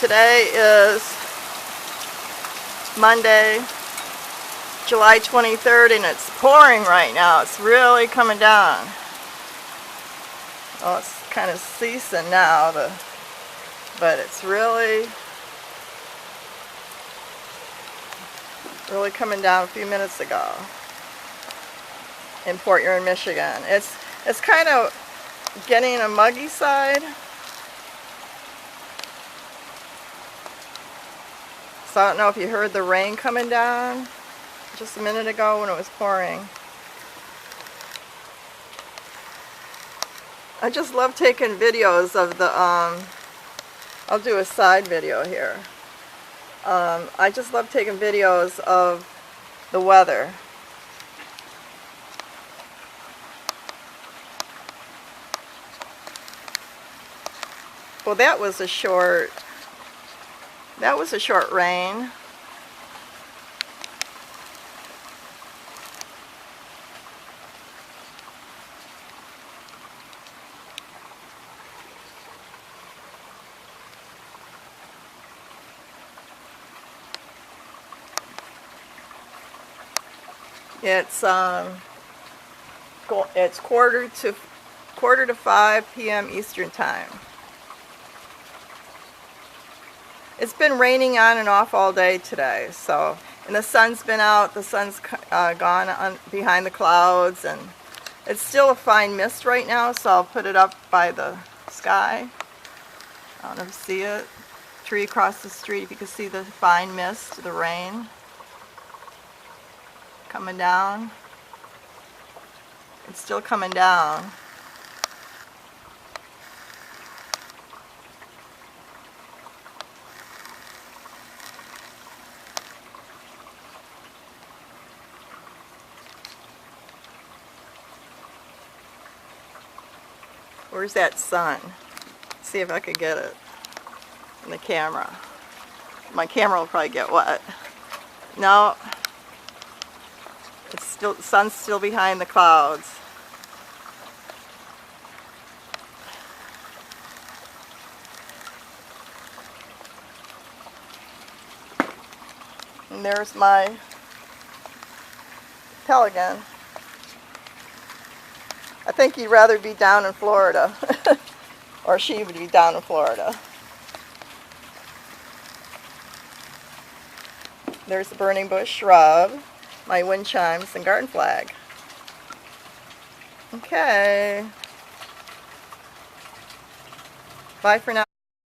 Today is Monday, July 23rd, and it's pouring right now. It's really coming down. Oh, it's kind of ceasing now, but it's really coming down a few minutes ago in Port Huron, Michigan. It's kind of getting a muggy side. So I don't know if you heard the rain coming down just a minute ago when it was pouring. I just love taking videos of the, I'll do a side video here. I just love taking videos of the weather. Well, that was a short rain. It's quarter to 5 p.m. Eastern Time. It's been raining on and off all day today, and the sun's been out. The sun's gone behind the clouds, and it's still a fine mist right now, so I'll put it up by the sky. I don't know if you see it. Tree across the street, if you can see the fine mist, the rain coming down. It's still coming down. Where's that sun? See if I could get it in the camera. My camera will probably get wet. No. It's still, the sun's still behind the clouds. And there's my pelican. I think he'd rather be down in Florida. Or she would be down in Florida. There's the burning bush shrub, my wind chimes, and garden flag. Okay. Bye for now.